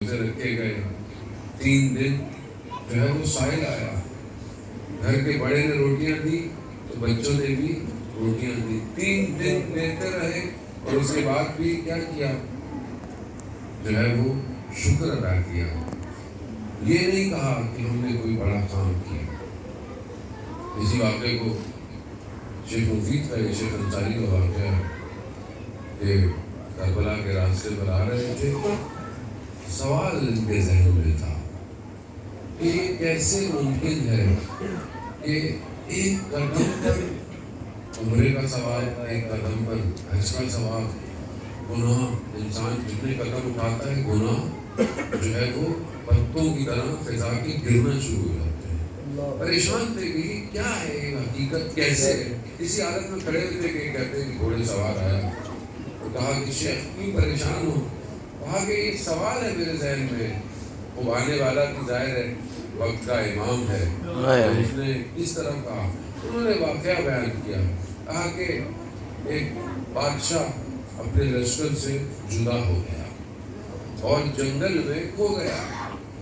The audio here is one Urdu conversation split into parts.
اسے رکھے گئے. 3 دن جو ہے وہ سائل آیا. گھر کے بڑے نے روٹیاں دی تو بچوں نے بھی روٹیاں دی. 3 دن لیتے رہے اور اس کے بعد بھی کیا کیا جو ہے وہ شکر ادا کیا. یہ نہیں کہا کہ ہم نے کوئی بڑا کام کیا. اسی واقعے کو شیخ مفید کا, شیخ انصاری کا واقعہ ہے کہ کربلا کے راستے پر آ رہے تھے. سوال ان کے ذہن میں تھا کہ یہ کیسے ممکن ہے کہ ایک قدم پر عمرے کا ثواب, ایک قدم پر حج کا ثواب, گناہ انسان جتنے قدم اٹھاتا ہے گناہ جو ہے وہ پتوں کی طرح فضا کے گرنا شروع ہو جاتے ہیں. پریشان تھے کہ یہ کیا ہے, یہ حقیقت کیسے ہے. اسی حالت میں کھڑے ہوئے تھے کہ کہتے ہیں کہ گھوڑے سوار آیا تو کہا کہ شیخ کیوں پریشان ہو. کہا کہ ایک سوال ہے میرے ذہن میں. وہ آنے والا بھی ظاہر ہے وقت کا امام ہے, اس نے کس طرح کہا. انہوں نے واقعہ بیان کیا. کہا کہ ایک بادشاہ اپنے لشکر سے جدا ہو گیا اور جنگل میں کھو گیا.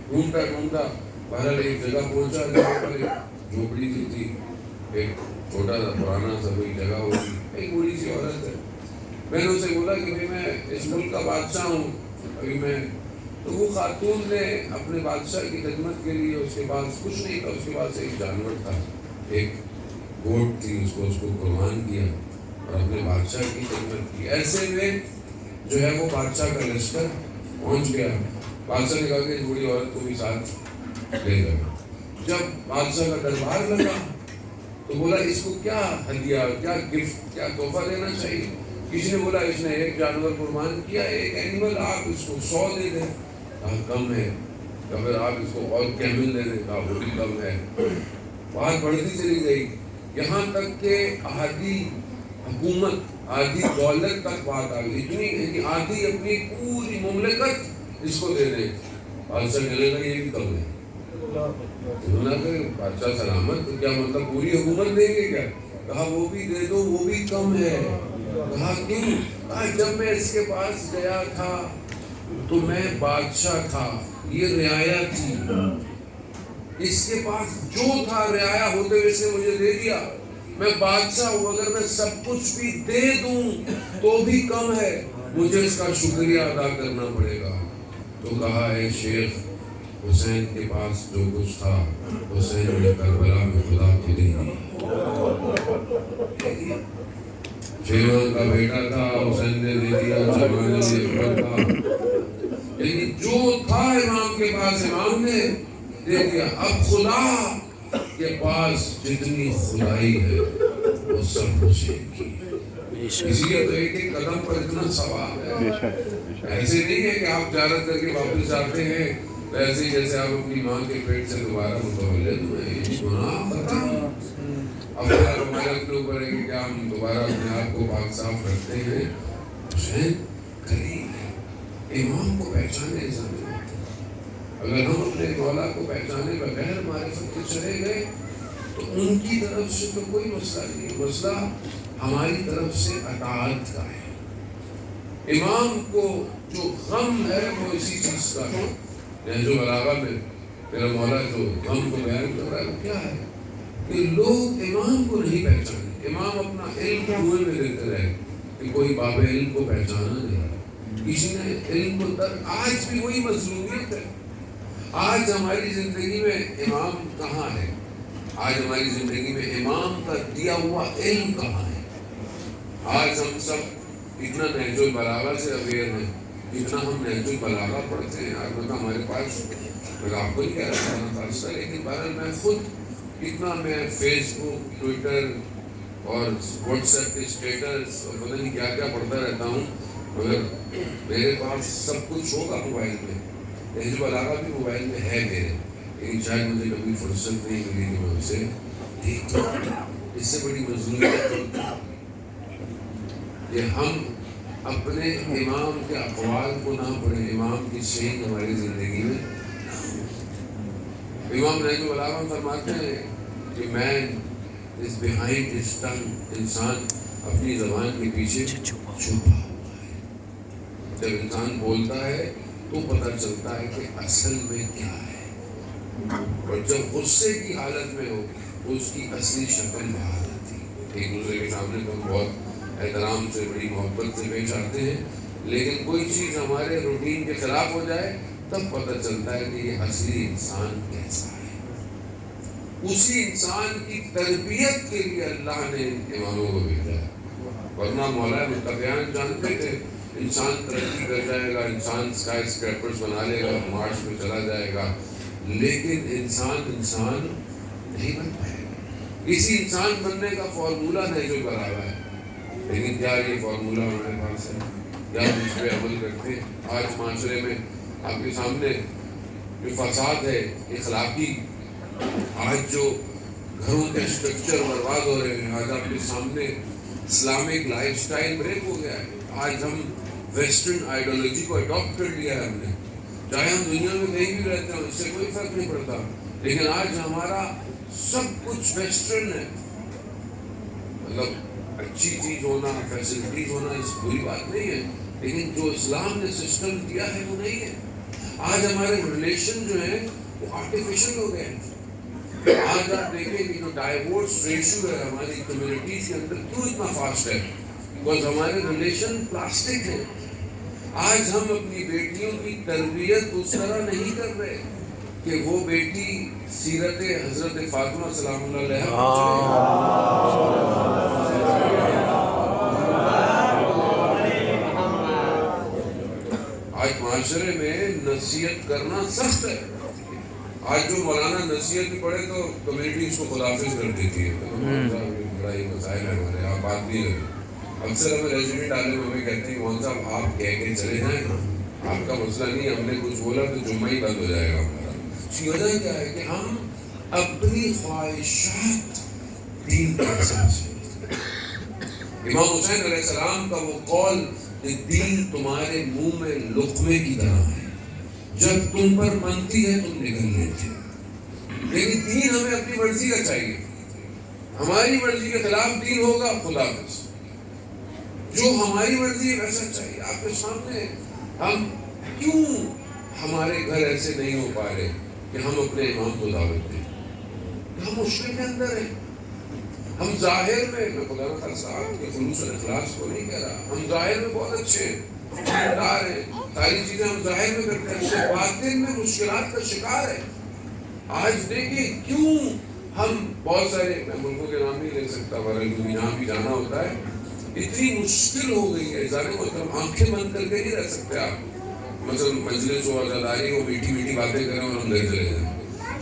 ڈھونڈتا ڈھونڈتا بہرحال ایک جگہ پہنچا جہاں پر ایک جھوپڑی کی تھی. ایک چھوٹا سا پرانا سا کوئی جگہ ہوگی. ایک بوڑھی سی عورت ہے. میں نے اسے بولا کہ بھائی میں اس ملک کا بادشاہ ہوں ابھی میں. تو وہ خاتون نے اپنے بادشاہ کی خدمت کے لیے, اس کے پاس کچھ نہیں تھا, اس کے پاس ایک جانور تھا, ایک گوٹ تھی, اس کو قربان کیا اور اپنے بادشاہ کی خدمت کی. ایسے میں جو ہے وہ بادشاہ کا لشکر پہنچ گیا. بادشاہ نے کہا کہ بوڑھی عورت کو بھی ساتھ لے گئے. جب بادشاہ کا دربار لگا تو بولا اس کو کیا ہدیہ, کیا گفٹ, کیا تحفہ دینا چاہیے. کسی نے بولا اس نے ایک جانور قربان کیا, ایک اینیمل, آپ اس کو 100 دے دیں. کہا کم ہے. اگر آپ اس کو اور کیمل دے دیں. کہا وہ بھی کم ہے. بات بڑھتی چلی گئی یہاں تک کہ آدھی حکومت, آدھی دولت تک بات آ گئی. اتنی کہ آدھی اپنی پوری مملکت اس کو دے دیں. بادشاہ کہنے لگا یہ بھی کم ہے. انہوں نے کہا بادشاہ سلامت, تو کیا مطلب پوری حکومت دیں گے کیا. کہا وہ بھی دے دو, وہ بھی کم ہے. کہا کیوں. کہا جب میں اس کے پاس گیا تھا تو میں بادشاہ تھا, یہ رعایا تھی. اس کے پاس جو تھا رعایا ہوتے ہوئے اس نے مجھے دے دیا. میں بادشاہ ہوں, اگر میں سب کچھ بھی دے دوں تو بھی کم ہے, مجھے اس کا شکریہ ادا کرنا پڑے گا. تو کہا اے شیخ, حسین کے پاس جو کچھ تھا حسین نے کربلا میں خدا کو دے دیا. شیروان کا بیٹا تھا, حسین نے دے دیا. جمال اکبر تھا, یعنی جو تھا امام کے پاس امام نے دے دیا. اب خدا کے پاس جتنی خدائی ہے وہ سب حسین کی. اس لیے تو ایک ایک قدم پر اتنا ثواب ہے. ایسے نہیں ہے کہ آپ زیارت کر کے واپس جاتے ہیں ویسے جیسے آپ اپنی ماں کے پیٹ سے دوبارہ متولد ہوئے. گناہ ختم. اب ہمارے اپنے اوپر ہے کہ کیا ہم دوبارہ اپنے آپ کو پاک صاف رکھتے ہیں. حسین کریم ہے, امام کو پہچانے ضرور. اگر ہم اپنے مولا کو پہچانے بغیر معرفت کے چلے گئے تو ان کی طرف سے تو کوئی مسئلہ نہیں. مسئلہ ہماری طرف سے اطاعت کا ہے. امام کو جو غم ہے وہ اسی چیز کا ہے. جو بلاغہ میں میرا مولا جو غم کو بیان کر رہا ہے وہ کیا ہے کہ لوگ امام کو نہیں پہچانے. امام اپنا علم کنویں میں دیتے رہے کہ کوئی باب علم کو پہچانا نہیں. کسی نے علم کو آج بھی وہی مظلومیت ہے. آج ہماری زندگی میں امام کہاں ہے. آج ہماری زندگی میں امام کا دیا ہوا علم کہاں ہے. آج ہم سب اتنا نہج البلاغہ سے اویئر ہیں, اتنا ہم نہج البلاغہ پڑھتے ہیں. آج مطلب ہمارے پاس, میں آپ کو نہیں کہہ رہا تھا, لیکن بہرحال میں خود اتنا میں فیس بک, ٹویٹر اور واٹس ایپ کے اسٹیٹس اور پتہ نہیں کیا کیا پڑھتا رہتا ہوں. مگر میرے پاس سب کچھ ہوگا موبائل میں. نہج البلاغہ بھی موبائل میں ہے میرے, لیکن شاید مجھے کبھی فرصت نہیں ملی کہ میں اسے دیکھتا ہوں. اس سے بڑی مظلومیت کہ ہم اپنے امام کے اقوال کو نہ پڑھیں, امام کی شین ہماری زندگی میں. امام نہج البلاغہ فرماتے ہیں کہ مین از بیہائنڈ ہز ٹنگ, انسان اپنی زبان کے پیچھے چھپا ہوا ہے. جب انسان بولتا ہے تو پتہ چلتا ہے کہ اصل میں کیا ہے. اور جب غصے کی حالت میں ہو تو اس کی اصلی شکل باہر آتی ہے. ایک دوسرے کے سامنے تو ہم بہت احترام سے بڑی محبت سے پیش آتے ہیں, لیکن کوئی چیز ہمارے روٹین کے خلاف ہو جائے تب پتہ چلتا ہے کہ یہ اصلی انسان کیسا ہے. اسی انسان کی تربیت کے لیے اللہ نے اماموں کو بھیجا ہے. ورنہ مولا متقیان جانتے تھے انسان ترقی کر جائے گا, انسان اسکائی اسکریپرز بنا لے گا, مارس میں چلا جائے گا, لیکن انسان نہیں بن پائے گا. اسی انسان بننے کا فارمولہ ہے جو بنا ہوا ہے, لیکن کیا یہ فارمولہ ہمارے پاس ہے؟ کیا ہم اس پہ عمل کرتے ہیں؟ آج معاشرے میں آپ کے سامنے جو فساد ہے اخلاقی, آج جو گھروں کے اسٹرکچر برباد ہو رہے ہیں, آج آپ کے سامنے اسلامک لائف سٹائل بریک ہو گیا ہے. آج ہم ویسٹرن آئیڈیالوجی کو اڈاپٹ کر لیا ہے ہم نے, چاہے ہم دنیا میں کہیں بھی رہتے ہیں اس سے کوئی فرق نہیں پڑتا, لیکن آج ہمارا سب کچھ ویسٹرن ہے. مطلب اچھی چیز ہونا, فیسلٹیز ہونا اس بری بات نہیں ہے, لیکن جو اسلام نے سسٹم دیا ہے وہ نہیں ہے. آج ہمارے ریلیشن جو ہیں وہ آرٹیفیشل ہو گئے ہیں. آج آپ دیکھیں کہ جو ڈائیورس ریشو ہے ہماری کمیونٹیز کے اندر کیوں اتنا فاسٹ ہے, بیکاز ہمارے ریلیشن پلاسٹک ہیں. آج ہم اپنی بیٹیوں کی تربیت اس طرح نہیں کر رہے کہ وہ بیٹی سیرت حضرت فاطمہ سلام اللہ علیہا آج معاشرے میں نصیحت کرنا سخت ہے. آج جو مولانا نصیحت بھی پڑھے تو کمیونٹی اس کو خدافظ کر دیتی ہے. بڑا ہی مسائل ہے ہمارے, آپ بات نہیں لگی. اکثر ہمیں ریزیڈنٹ عالم ہمیں کہتے ہیں کون صاحب آپ کہہ کے چلے جائیں نا, آپ کا مسئلہ نہیں, ہم نے کچھ بولا تو جمعہ ہی بند ہو جائے گا ہمارا. اس کی وجہ کیا ہے کہ ہم اپنی خواہشات دین کے احساس سے. امام حسین علیہ السلام کا وہ قول کہ دین تمہارے منہ میں لقمے کی طرح ہے, جب تم پر بنتی ہے تم نکل لیتے ہو. لیکن دین ہمیں اپنی مرضی کا چاہیے, ہماری مرضی کے خلاف دین ہوگا خدا حافظ. جو ہماری مرضی ہے ویسا چاہیے. آپ کے سامنے ہم کیوں ہمارے گھر ایسے نہیں ہو پا رہے کہ ہم اپنے امام کو دعوت دیں؟ ہم مشکل کے اندر ہیں. ہم ظاہر میں خدا نہ خاص صاحب کے خلوص اور اخلاص کو نہیں کہہ رہا, ہم ظاہر میں بہت اچھے ہیں, سمجھدار ہیں, ساری چیزیں ہم ظاہر میں کرتے ہیں, تو باطن میں مشکلات کا شکار ہے. آج دیکھیں کیوں ہم بہت سارے, میں ملکوں کے نام نہیں لے سکتا کیونکہ یہاں بھی جانا ہوتا ہے, اتنی مشکل ہو گئی ہے. ظاہر مطلب آنکھیں بند کر کے نہیں رہ سکتے آپ. مثلا مجلس و عزاداری ہو, میٹھی میٹھی باتیں کریں اور ہم گھر چلے جائیں.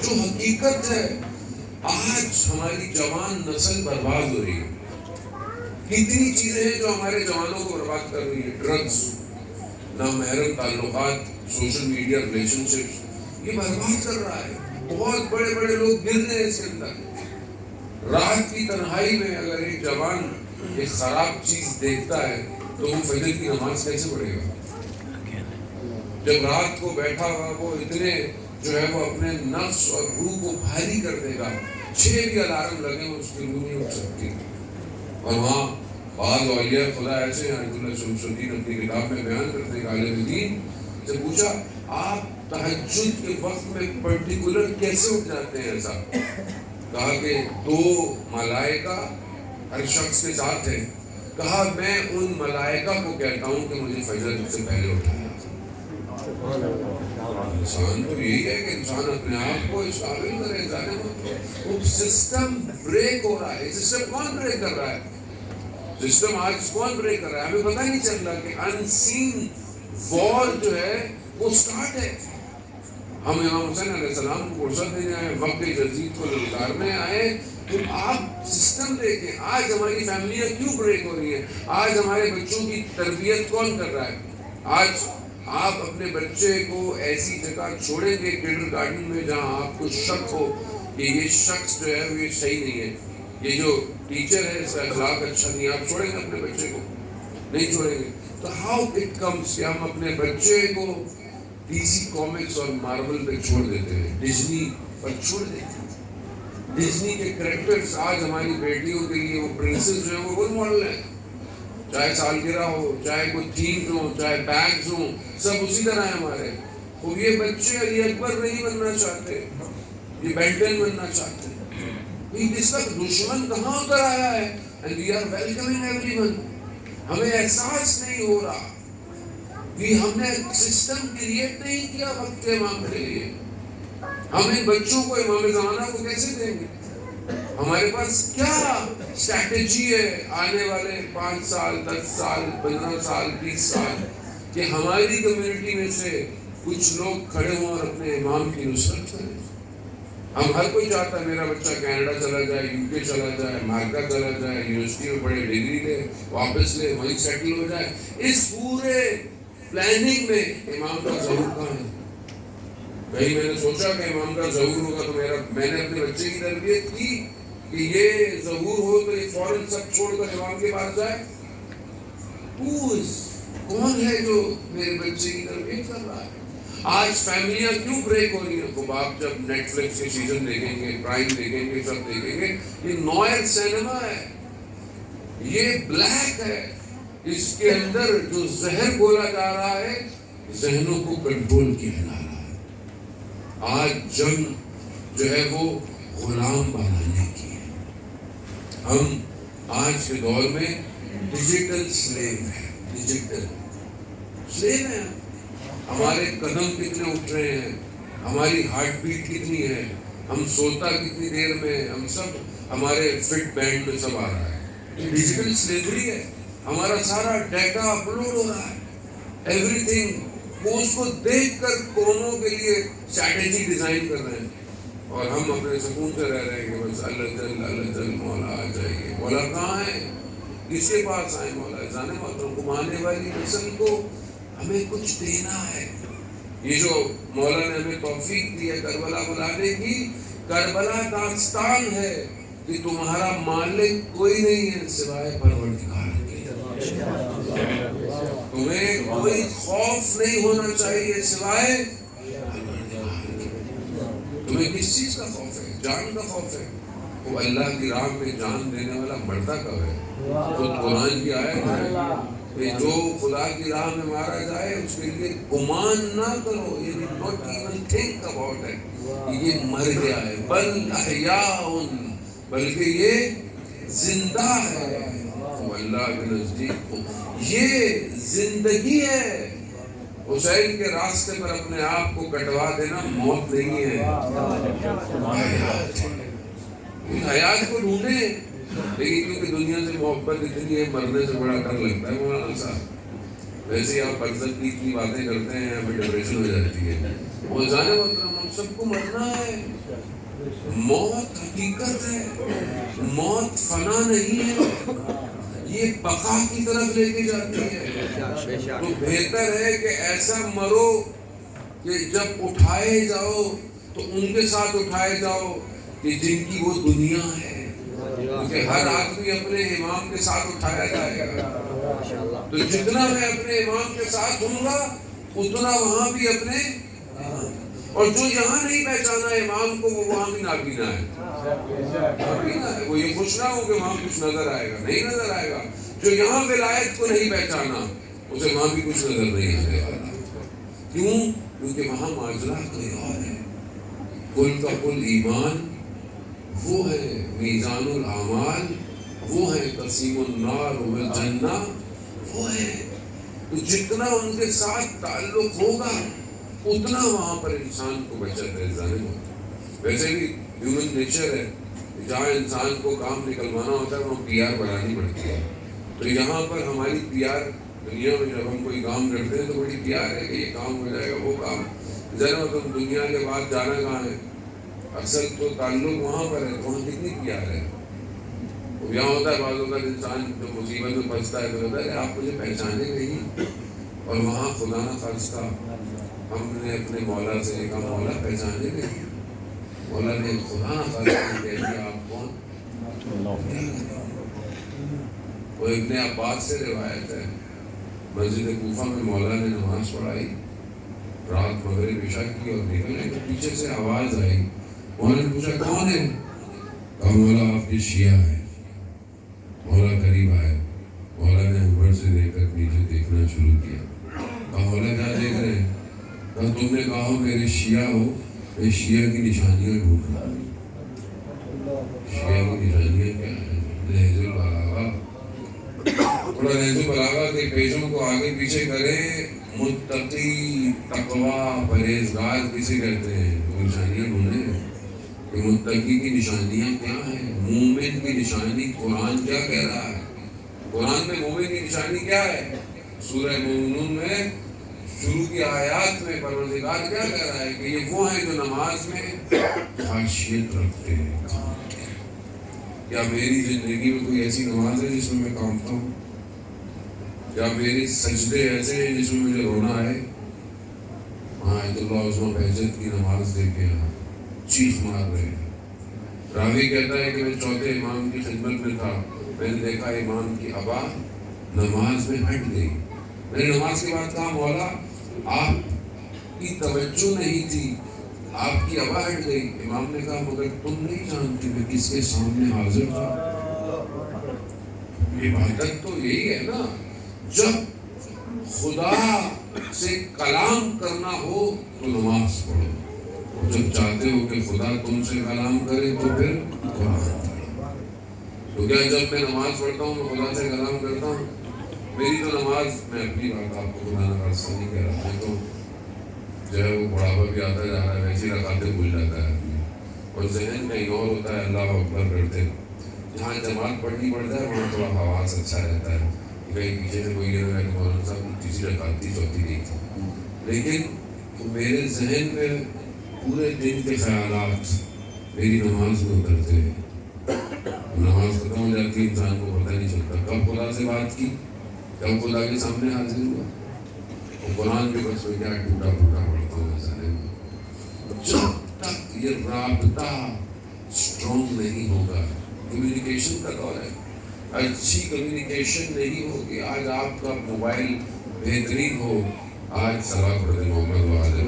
جو حقیقت ہے آج ہماری جوان نسل برباد ہو رہی ہے. کتنی چیزیں ہیں جو ہمارے جوانوں کو برباد کر رہی ہیں. ڈرگس, نامحرم تعلقات, سوشل میڈیا ریلیشن شپس, یہ برباد کر رہا ہے. بہت بڑے بڑے لوگ گر رہے ہیں اس کے اندر. رات کی تنہائی میں اگر ایک جوان ایک خراب چیز دیکھتا ہے تو وہ فجر کی نماز کیسے پڑھے گا؟ جب رات کو بیٹھا ہوا وہ اتنے جو ہے وہ اپنے نفس اور روح کو بھاری کر دے گا, 6 بھی الارم لگے اس کی روح نہیں اٹھ سکتی. اور وہاں بعض اولیاء خدا ایسے ہیں, آیت اللہ شمس الدین اپنی کتاب میں بیان کرتے ہیں, عالم دین سے پوچھا آپ تہجد کے وقت میں پرٹیکولر کیسے اٹھ جاتے ہیں؟ ایسا کہا کہ 2 ملائکہ ہر شخص کے ساتھ ہیں. کہا میں ان ملائکہ کو کہتا ہوں کہ مجھے فجر سے پہلے اٹھایا. انسان تو یہی ہے کہ انسان اپنے آپ کو اس قابل کرے. وہ سسٹم بریک ہو رہا ہے. سسٹم کون بریک کر رہا ہے؟ سسٹم آج کون بریک کر رہا ہے؟ ہمیں پتہ نہیں چل رہا کہ انسین وار جو ہے وہ سٹارٹ ہے. ہم امام حسین علیہ السلام کو فرصت دینے آئے, وقت جدید کو للکارنے آئے. تو آپ سسٹم دیکھیں آج ہماری فیملیاں کیوں بریک ہو رہی ہیں. آج ہمارے بچوں کی تربیت کون کر رہا ہے؟ آج آپ اپنے بچے کو ایسی جگہ چھوڑیں گے کنڈر گارڈن میں جہاں آپ کو شک ہو کہ یہ شخص جو ہے وہ یہ صحیح نہیں ہے, یہ جو ٹیچر ہے اس کا اخلاق اچھا نہیں ہے, آپ چھوڑیں گے اپنے بچے کو؟ نہیں چھوڑیں گے. تو ہاؤ اٹ کمس کہ ہم اپنے بچے کو ڈی سی کامکس اور مارول پہ چھوڑ دیتے ہیں, ڈزنی پر چھوڑ دیتے ہیں. ڈزنی کے کریکٹرز آج ہماری بیٹیوں کے لیے وہ پرنسز جو ہیں وہ رول ماڈل ہیں. چاہے سالگرہ ہو، چاہے کوئی تھیم ہو، چاہے بیگز ہوں، سب اسی طرح ہیں ہمارے. تو یہ بچے علی اکبر نہیں بننا چاہتے، یہ بینٹن بننا چاہتے ہیں. اس کا دشمن کہاں اتر آیا ہے؟ and we are welcoming everyone. ہمیں احساس نہیں ہو رہا کہ ہم نے سسٹم کریٹ نہیں کیا وقت کے امام کے لیے. ہم ان بچوں کو امام زمانہ کو کیسے دیں گے؟ ہمارے پاس کیا اسٹریٹجی ہے آنے والے 5 سال 10 سال 15 سال 20 سال کہ ہماری کمیونٹی میں سے کچھ لوگ کھڑے ہوں اور اپنے امام کی نصرت کریں؟ ہم ہر کوئی چاہتا ہے میرا بچہ کینیڈا چلا جائے، یو کے چلا جائے، امریکہ چلا جائے، یونیورسٹی میں پڑھے، ڈگری لے، واپس لے، وہیں سیٹل ہو جائے. اس پورے پلاننگ میں امام کا ظہور کہاں ہے؟ کہیں میں نے سوچا کہ امام کا ظہور ہوگا تو میں نے اپنے بچے کی تربیت کی کہ یہ ظہور ہو تو یہ فوراً سب چھوڑ کر امام کے پاس جائے. کون ہے جو میرے بچے کی تربیت کر رہا ہے؟ آج فیملیاں کیوں بریک ہو رہی ہیں؟ خوب آپ جب نیٹ فلکس کے سیزن دیکھیں گے، پرائم دیکھیں گے، سب دیکھیں گے، یہ نوئر سینما ہے، یہ بلیک ہے. اس کے اندر جو زہر گولا جا رہا ہے ذہنوں کو کنٹرول کیا جا رہا ہے. آج جنگ جو ہے وہ غلام بنانے کی ہے. ہم آج کے دور میں ڈیجیٹل سلیو ہیں، ڈیجیٹل سلیو ہیں. ہمارے قدم کتنے اٹھ رہے ہیں، ہماری ہارٹ بیٹ کتنی ہے، ہم سوتا کتنی دیر میں، ہم سب ہمارے فٹ بینڈ میں سب آ رہا ہے. ڈیجیٹل سلیوری ہے. ہمارا سارا ڈیٹا اپلوڈ ہو رہا ہے، ایوری تھنگ. وہ اس کو دیکھ کر قوموں کے لیے اسٹریٹجی ڈیزائن کر رہے ہیں اور ہم اپنے سکون سے رہ رہے ہیں کہ بس اللہ جل مولا آ جائیے. مولا کہاں ہے؟ کس کے پاس آئے مولا؟ جانے والوں کو آنے والی نسل کو ہمیں کچھ دینا ہے. یہ جو مولا نے ہمیں توفیق دی ہے کربلا بلانے کی، کربلا داستان ہے کہ تمہارا مالک کوئی نہیں ہے سوائے پروردگار کے. تمہیں کوئی خوف نہیں ہونا چاہیے سوائے پروردگار کے. تمہیں کس چیز کا خوف ہے؟ جان کا خوف ہے. وہ اللہ کی راہ میں جان دینے والا مرتا کب ہے؟ تو قرآن کی آیت ہے کہ جو خدا کی راہ میں مارا جائے اس کے لیے گمان نہ کرو، یہ not even think about it، یہ مر گیا ہے. بل احیاء، بلکہ یہ زندہ ہے. وہ اللہ کے نزدیک یہ زندگی ہے. حسین کے راستے پر اپنے آپ کو کٹوا دینا موت نہیں ہے، حیات ہے. حیات کو ڈھونڈیں، لیکن کیونکہ دنیا سے محبت اتنی ہے مرنے سے بڑا ڈر لگتا ہے مولانا صاحب. ویسے آپ برزخ کی اتنی باتیں کرتے ہیں ہمیں ڈپریشن ہو جاتی ہے. وہ جانے محترم ہم سب کو مرنا ہے. موت حقیقت ہے، موت فنا نہیں ہے، یہ بقا کی طرف لے کے جاتی ہے. تو بہتر ہے کہ ایسا مرو کہ جب اٹھائے جاؤ تو ان کے ساتھ اٹھائے جاؤ کہ جن کی وہ دنیا ہے. کیونکہ ہر آدمی اپنے امام کے ساتھ اٹھایا جائے گا. تو جتنا میں اپنے امام کے ساتھ ہوں گا اتنا وہاں بھی اپنے، اور جو یہاں نہیں پہچانا امام کو وہ وہاں بھی نابینا ہے. وہ یہ خوش نہ ہو کہ وہاں کچھ نظر آئے گا، نہیں نظر آئے گا. جو یہاں ولایت کو نہیں پہچانا اسے وہاں بھی کچھ نظر نہیں آنے والا. کیوں؟ کیونکہ وہاں معاجرہ کوئی اور ہے. کل کا کل ایمان وہ ہے، میزان الاعمال وہ ہے، قسیم النار والجنہ وہ ہے. تو جتنا ان کے ساتھ تعلق ہوگا اتنا وہاں پر انسان کو بچت ہے. ویسے بھی ہیومن نیچر ہے، جہاں انسان کو کام نکلوانا ہوتا ہے وہاں پی آر بڑھانی پڑتی ہے. تو یہاں پر ہماری پی آر دنیا میں جب ہم کوئی کام کرتے ہیں تو بڑی پی آر ہے کہ یہ کام ہو جائے گا، وہ کام. ذرا تم دنیا کے بعد جانا کہاں ہے؟ اصل تو تعلق وہاں پر ہے. وہاں کتنی پیار ہے. یہاں ہوتا ہے بعض اوقات انسان جو مصیبت میں پھنستا ہے تو ہوتا ہے کہ آپ مجھے پہچانے نہیں، اور وہاں خدا نہ خواستہ ہم نے اپنے مولا سے کہا مولا پہچانے نہیں. مولا نے خدا نہ خواستہ کہہ دیا آپ کون؟ وہ ابن عباس سے روایت ہے، مسجد کوفہ میں مولا نے نماز پڑھائی، رات مغرب عشاء کی اور نکلنے تو پیچھے سے آواز آئی. مولا نے پوچھا کون ہے؟ کہا مولا آپ کے شیعہ ہیں. مولا قریب آئے، مولا نے اوپر سے دیکھ کر نیچے دیکھنا شروع کیا. کہا مولا کیا دیکھ رہے ہیں؟ کہا تم نے کہا میرے شیعہ ہو، میں شیعہ کی نشانیاں ڈھونڈ رہا ہوں. شیعہ کی نشانیاں کیا ہیں؟ نہج البلاغہ. تھوڑا نہج البلاغہ کے پیجوں کو آگے پیچھے کریں. متقی، تقویٰ، پرہیزگار کسے کہتے ہیں؟ وہ نشانیاں ڈھونڈیں کہ متقی کی نشانیاں کیا ہیں، مومن کی نشانی قرآن کیا کہہ رہا ہے. قرآن میں مومن کی نشانی کیا ہے؟ سورہ مومنون میں شروع کی آیات میں پروردگار کیا کہہ رہا ہے کہ یہ وہ ہیں جو نماز میں خاشیت رکھتے ہیں. کیا میری زندگی میں کوئی ایسی نماز ہے جس میں میں کانپتا ہوں؟ کیا میرے سجدے ایسے ہیں جس میں مجھے رونا ہے؟ ہاں عید اللہ عثمان بہجت کی نماز دیکھ کے یہاں چیخ مار رہے ہیں. راوی کہتا ہے کہ میں چوتھے امام کی خدمت میں تھا، میں نے دیکھا امام کی ابا نماز میں ہٹ گئی. میں نے نماز کے بعد کہا مولا آپ کی توجہ نہیں تھی، آپ کی ابا ہٹ گئی. امام نے کہا مگر تم نہیں جانتے میں کس کے سامنے حاضر تھا. عبادت تو یہی ہے نا، جب خدا سے کلام کرنا ہو تو نماز پڑھو، جب چاہتے ہو کہ خدا تم سے کلام کرے تو پھر قرآن پڑھو. تو کیا جب میں نماز پڑھتا ہوں میں خدا سے کلام کرتا ہوں؟ میری تو نماز، میں اپنی بات آپ کو خدا نہ خاصہ نہیں کہہ رہا، میں تو جو ہے وہ بڑھاپا بھی آتا جا رہا ہے، ویسی رکعتیں بھول جاتا ہے آدمی اور ذہن کہیں اور ہوتا ہے. اللہ اکبر کرتے جہاں جماعت پڑھنی پڑتا ہے وہاں تھوڑا حواس اچھا رہتا ہے، کہیں پیچھے سے کوئی کہہ رہا ہے کہ مولانا صاحب تیسری رکعت تھی چوتھی نہیں تھی. لیکن میرے ذہن میں پورے دن کے خیالات میری نماز میں اترتے ہیں. نماز ختم ہو جاتی ہے، انسان کو پتہ نہیں چلتا کب خدا سے بات کی، کب خدا کے سامنے حاضر ہوا. اور قرآن بھی بس میں کیا ٹوٹا پھوٹا پڑھتا ہوں سارے میں. جب تک یہ رابطہ اسٹرانگ نہیں ہوگا، کمیونیکیشن کا دور ہے، اچھی کمیونیکیشن نہیں ہوگی. آج آپ کا موبائل بہترین ہو، آج صلاۃ پڑھتے محمد وعلیہ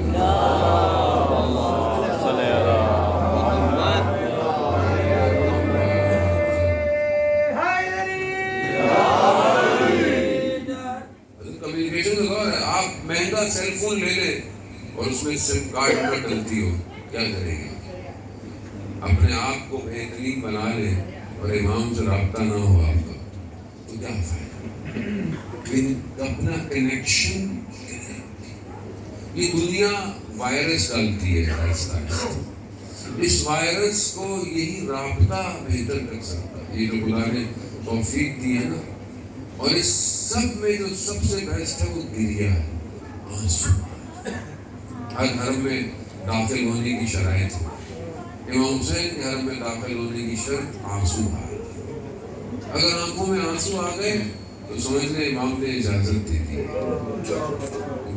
کمیونیکیشن کا دور ہے. آپ مہنگا سیل فون لے لیں اور اس میں سم کارڈ نہ ڈلتی ہو، کیا کریں گے؟ اپنے آپ کو بہترین بنا لیں اور امام سے رابطہ نہ ہو آپ کا تو کیا فائدہ؟ اپنا کنیکشن. یہ دنیا وائرس ڈالتی ہے آہستہ آہستہ. اس وائرس کو یہی رابطہ بہتر کر سکتا ہے، یہ جو خدا نے توفیق دی ہے نا. اور اس سب میں جو سب سے بیسٹ ہے وہ گریہ ہے، آنسو. ہر گھر میں داخل ہونے کی شرائط ہے. امام حسین کے گھر میں داخل ہونے کی شرط آنسو آ گئے. اگر آنکھوں میں آنسو آ گئے تو سمجھ لیں امام نے اجازت دے دی.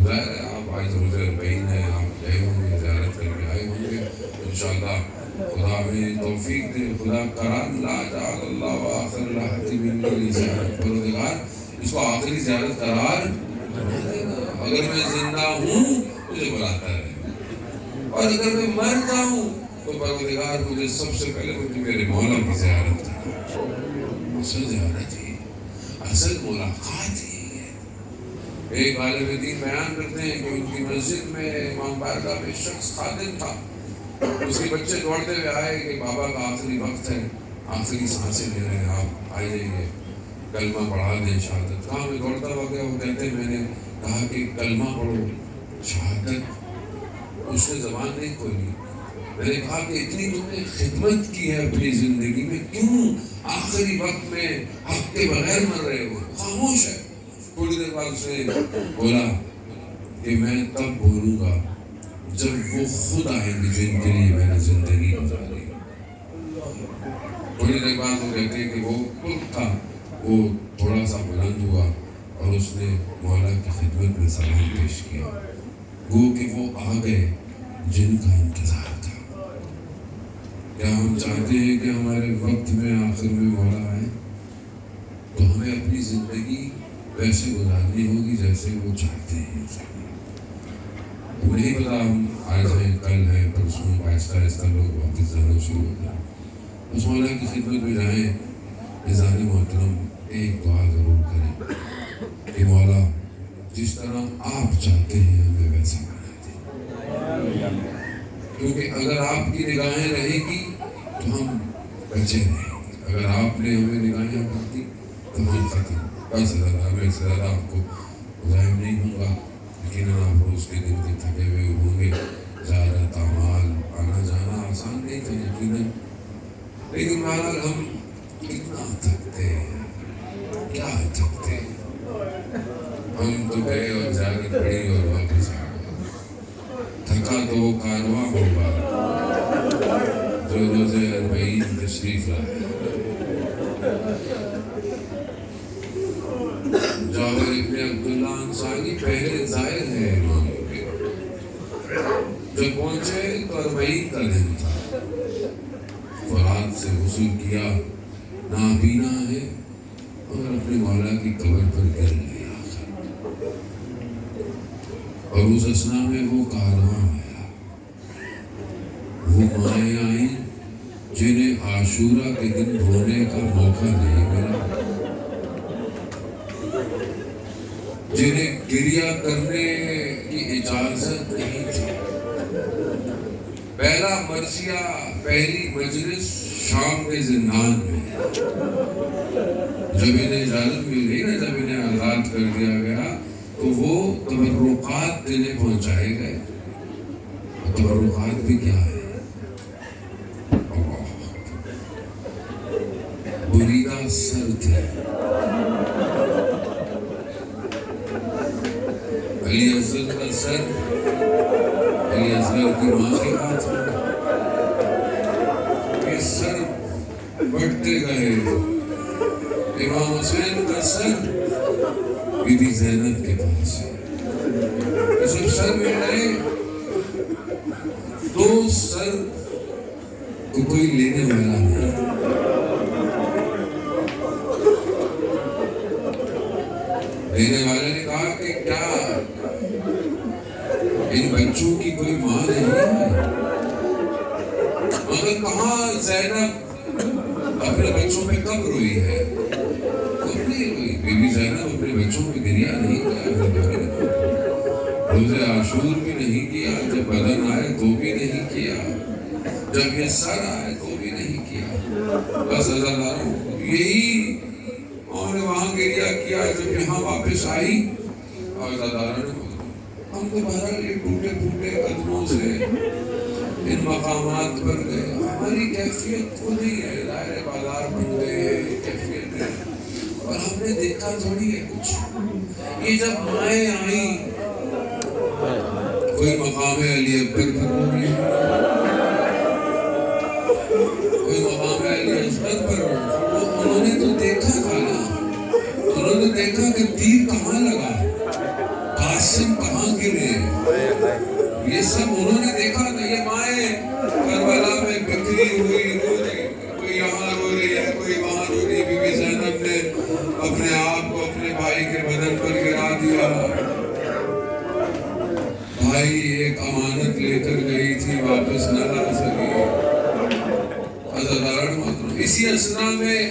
ظاہر ہے آپ آج روزہ اربعین ہے، آپ گئے ہوں گے، زیارت کر کے آئے ہوں گے. انشاءاللہ خدا ہمیں توفیق دے. خدا کران لا جعل اللہ آخر الحج من زیارت، پروردگار اس کو آخری زیارت قرار نہ دینا. اگر میں زندہ ہوں مجھے بلاتا ہے، اور اگر میں مر جاؤں تو پروردگار مجھے سب سے پہلے مجھے میرے مولا کی زیارت کرنا. اصل زیارت ہی، اصل ملاقات ہی ہے. ایک عالم دین بیان کرتے ہیں کہ ان کی مسجد میں امام بارگاہ میں شخص خادم تھا. اس کے بچے دوڑتے ہوئے آئے کہ بابا کا آخری وقت ہے، آخری سانسیں لے رہے ہیں، آپ آ جائیے کلمہ پڑھا دیں شہادت. کہاں میں دوڑتا ہوا گیا. وہ کہتے ہیں میں نے کہا کہ کلمہ پڑھو شہادت. اس نے زبان نہیں کھولی. میں نے کہا کہ اتنی تم نے خدمت کی ہے اپنی زندگی میں، کیوں آخری وقت میں حق کے بغیر مر رہے ہو؟ خاموش ہے. تھوڑی دیر بعد اس نے بولا کہ میں تب بولوں گا جب وہ خود آئیں گے جن کے لیے میں نے زندگی گزاری. تھوڑی دیر بعد وہ کہتے ہیں کہ وہ خود تھا، وہ تھوڑا سا بلند ہوا اور اس نے مولا کی خدمت میں سلام پیش کیا. وہ کہ وہ آ گئے جن کا انتظار تھا. کیا ہم چاہتے ہیں کہ ہمارے وقت میں آخر میں مولا آئے؟ تو ہمیں اپنی زندگی ویسے گزارنی ہوگی جیسے وہ چاہتے ہیں. نہیں پتا ہم آج ہیں، کل ہیں، پرسوں، آہستہ آہستہ لوگ واپس جانا شروع ہو جائیں. اس مولا کی خدمت میں جائیں. نظام محترم ایک دعا ضرور کریں کہ مولا جس طرح آپ چاہتے ہیں ہمیں ویسا بنا دیں، کیونکہ اگر آپ کی نگاہیں رہیں گی تو ہم بچے رہیں گے، اگر آپ نے ہمیں نگاہیں رکھ دی تو ہم ختم۔ بس اللہ میں سے زیادہ آپ کو مزاحم نہیں ہوں گا، لیکن آپ روز کے دن کے تھکے ہوئے ہوں گے، زیادہ اعمال آنا جانا آسان نہیں تھا یقیناً، لیکن بہرحال ہم کتنا تھکتے ہیں، کیا تھکتے ہیں، ہم تو گئے اور زیارت پڑی اور واپس آ گئے، تھکا تو وہ کارواں ہوگا جو روزے 40 تشریف لائے۔ جابر ابن عبداللہ انصاری پہلے زائر ہے امام کے، جب پہنچے تو 40 کا دن تھا، فرات سے غسل کیا، نابینا ہے اور اپنے مولا کی قبر پر گر گئے آخر، اور اس اثنا میں وہ کارواں آیا، وہ مائیں آئیں جنہیں عاشورہ کے دن رونے کا موقع نہیں ملا، جنہیں گریہ کرنے کی اجازت نہیں تھی۔ پہلا مرثیہ، پہلی مجلس شام کے زندان میں، جب انہیں اجازت مل گئی نا، جب انہیں آزاد کر دیا گیا تو وہ تبرکات دینے پہنچائے گئے۔ تبرکات بھی کیا ہے؟ بریدہ سر تھے، علی اصغر کا سر علی اصغر کی ماں کے ہاتھ میں، یہ سر بڑھتے گئے، امام حسین کا سر بی بی زینب کے پاس ہے، یہ سب سر مل رہے، دو سر کو کوئی لینے والا نہیں، لینے والے نے کہا کہ کیا ان بچوں کی کوئی ماں نہیں ہے؟ مگر کہاں زینب اپنے بچوں پہ کب روئی ہے؟ کب نہیں روئی؟ بی بی زینب اپنے بچوں پہ گریہ نہیں کیا، روزے عاشور بھی نہیں کیا، جب بدن آئے تو بھی نہیں کیا، جب یہ سر آئے تو بھی نہیں کیا، بس اللہ یہی اور وہاں گریہ کیا، جب یہاں واپس آئی اور زادارہ نے ہم تو بہرحال یہ ٹوٹے پھوٹے قدموں سے ان مقامات پر گئے، ہماری کیفیت وہ نہیں ہے، ظاہر بازار بن گئے کیفیت ہے، اور ہم نے دیکھا تھوڑی ہے کچھ، یہ جب مائیں آئیں کوئی مقام علی اکبر پر ہو رہی ہے، کوئی مقام علی اصغر پر ہو رہی ہے، انہوں نے تو دیکھا تھا نا، انہوں نے دیکھا کہ تیر کہاں لگا، قاسم کہاں گرے، یہ سب انہوں نے دیکھا تھا۔ یہ مائیں کربلا میں بکھری ہوئی رو رہی، کوئی یہاں رو رہی ہے، کوئی وہاں رو رہی ہے، بی بی زینب نے اپنے آپ کو اپنے بھائی کے بدن پر گرا دیا، بھائی ایک امانت لے کر گئی تھی واپس نہ لا سکی، عزاداران محترم، اسی اثنا میں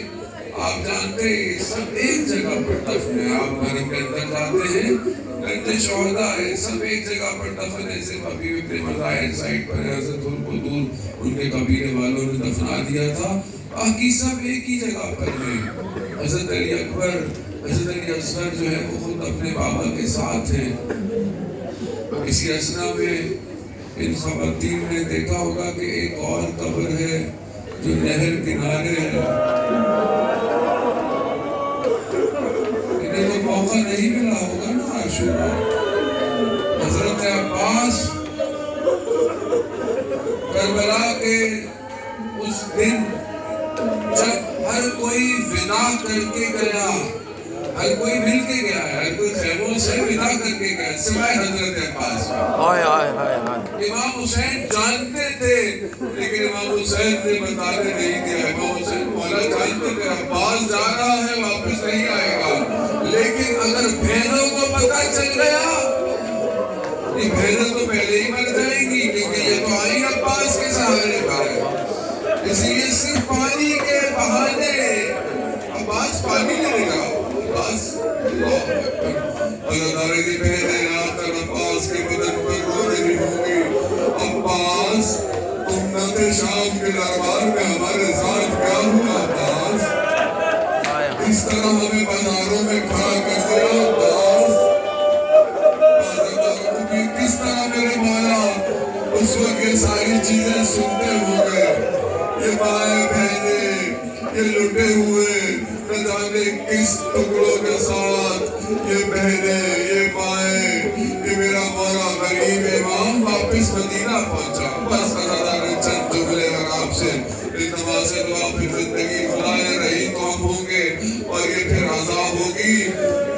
آپ جانتے ہیں سب ایک جگہ پر دفن ہے، آپ گھر کے اندر جاتے ہیں گنج شہداء ہے، سب ایک جگہ پر دفن ہے، صرف ابھی ابن مظاہر سائٹ پر ہے، حضرت کو دور ان کے قبیلے والوں نے دفنا دیا تھا، باقی سب ایک ہی جگہ پر ہیں۔ حضرت علی اکبر، حضرت علی اصغر جو ہے وہ خود اپنے بابا کے ساتھ ہیں۔ اسی اثنا میں ان خواتین نے دیکھا ہوگا کہ ایک اور قبر ہے جو نہر کنارے ہے، انہیں تو موقع نہیں ملا ہوگا نا عاشورہ۔ حضرت عباس کربلا کے اس دن جب ہر کوئی ودا کر کے گیا، ہر کوئی مل کے گیا ہے، ہر کوئی خیموں سے ودا کر کے گیا سوائے حضرت عباس۔ امام حسین جانتے تھے لیکن امام حسین نے بتانے نہیں دیا، امام حسین مولا جانتے تھے عباس جا رہا ہے واپس نہیں آئے گا، لیکن اگر بہنوں کو پتہ چل گیا یہ بہنیں تو پہلے ہی مر جائیں گی، کیونکہ یہ تو آئی عباس کے سہارے پر ہے، اس لیے صرف پانی کے بہانے عباس پانی لینے کا اللہ تعالیٰ کی بہنیں آ کر عباس کے بدن پر رو رہی ہوگی، عباس امت شام کے دربار میں ہمارے ساتھ کیا ہوا عباس؟ اس طرح ہمیں بازاروں میں کھڑا کر دیا عباس، کس طرح میرے مولا اس وقت یہ ساری چیزیں سنتے ہوئے، یہ مائیں بہنیں، یہ لٹے ہوئے نہ جانے کس ٹکڑوں کے ساتھ، یہ بہنیں، یہ مائیں، یہ میرا مولا غریب امام واپس مدینہ پہنچا۔ بس اللہ نے چند جملے اور آپ سے التماس دعا پھر زندگی خدا نے رہی تو ہم ہوں گے، اور یہ پھر عذاب ہوگی۔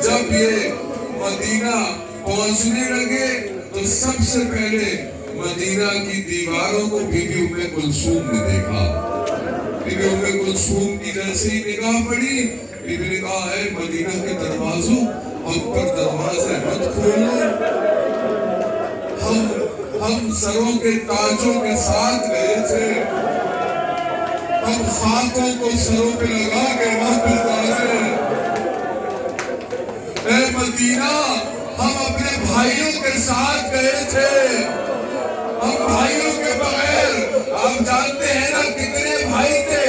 جب یہ مدینہ پہنچنے لگے تو سب سے پہلے مدینہ کی دیواروں کو بی بی ام کلثوم نے دیکھا۔ بی بی ام کلثوم کی جیسے ہی نگاہ پڑی، بی بی نے کہا ہے مدینہ کے دروازوں ہم پر دروازے مت کھولو، ہم سروں کے تاجوں کے ساتھ گئے تھے، ہم خاکوں کو سروں پہ لگا کے واپس آ گئے۔ اے مدینہ ہم اپنے بھائیوں کے ساتھ گئے تھے، ہم بھائیوں کے بغیر، آپ جانتے ہیں نا کتنے بھائی تھے؟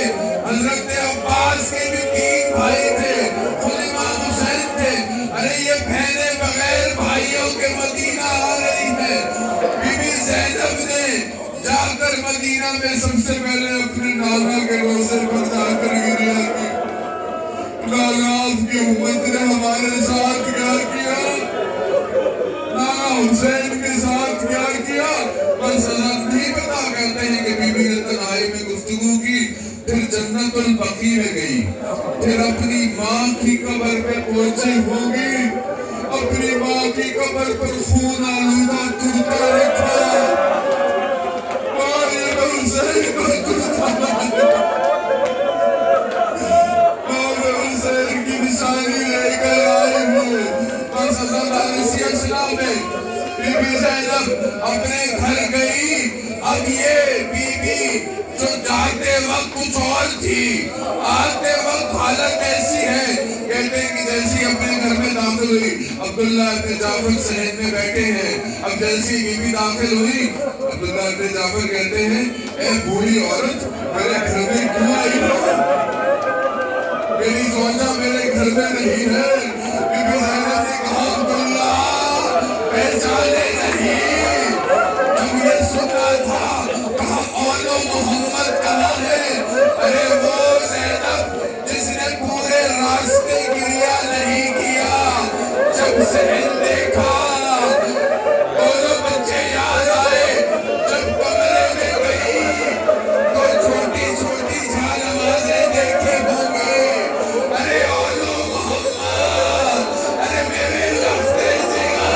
حضرت عباس کے بھی 3 بھائی تھے، خود امام حسین تھے۔ ارے یہ بہنیں بغیر بھائیوں کے مدینہ آ رہی ہیں۔ بی بی زینب نے جا کر مدینہ میں سب سے پہلے اپنے نانا کے روزے پر جا کر گریہ کی، نانا آپ کی امت نے ہمارے ساتھ کیا کیا، نانا حسین کے ساتھ کیا کیا، بس حضرت نہیں پتا۔ کہتے ہیں کہ بی بی نے تنہائی میں گفتگو کی، پھر جنت البقیع میں گئی، پھر اپنی ماں کی قبر پہ پہنچی ہوگی، اپنی ماں کی قبر پر خون آلودہ کرتا رکھا، اور یہ حسین کو کرتا اور حسین کی نشانی لے کر آئے ہوئے۔ بس حضرت علیہ السلام میں بی بی زینب اپنے گھر گئی۔ اب یہ بی بی جو جاتے وقت کچھ اور تھی، آتے وقت حالت ایسی ہے، کہتے ہیں کہ جیسی اپنے گھر میں داخل ہوئی، عبداللہ ابن جعفر صحن میں بیٹھے ہیں، اب جیسی بی بی داخل ہوئی، عبداللہ ابن جعفر کہتے ہیں اے بوڑھی عورت میرے گھر میں کیوں آئی ہو؟ میری زوجہ میرے گھر میں نہیں ہے۔ بی بی زینب نے کہا عبداللہ پہچانے نہیں، جب یہ سنا تھا کہا اولو محمد کہاں ہے؟ ارے وہ زینب جس نے پورے راستے گریہ نہیں کیا، جب صحن دیکھا دونوں بچے یاد آئے، جب کمرے میں گئی تو چھوٹی چھوٹی جانمازیں دیکھی ہوں گی۔ ارے اولو محمد، ارے میرے راستے جگہ،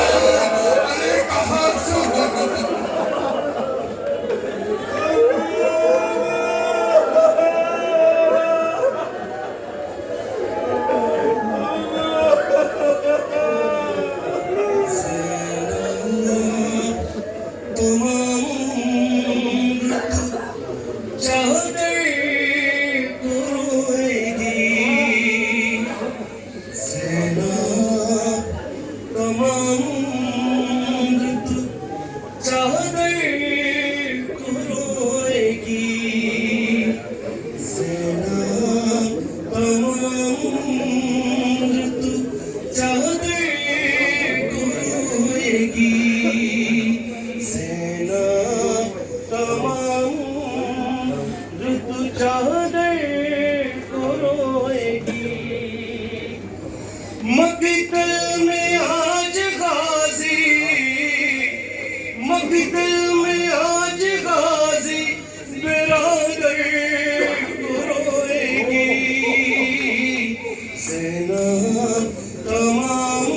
ارے کہاں سو مقتل میں آج غازی برادر کو روئے گی، زینب تمام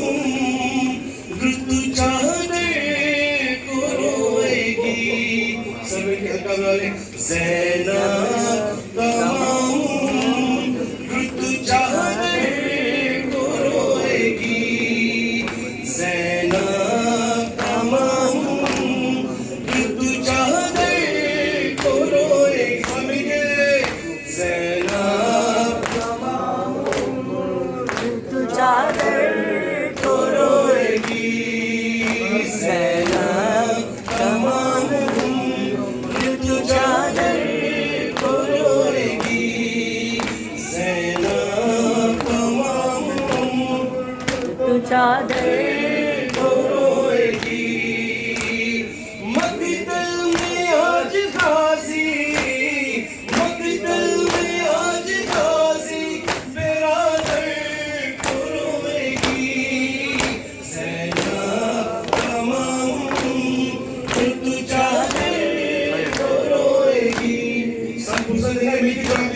رت چادر کو روئے گی۔ سب کہتا ہے زینب تمام رت چادر کو روئے گی، زینب تمام رت چادر کو روئے گی۔ سمجھے زینب تمام رت چادر کو روئے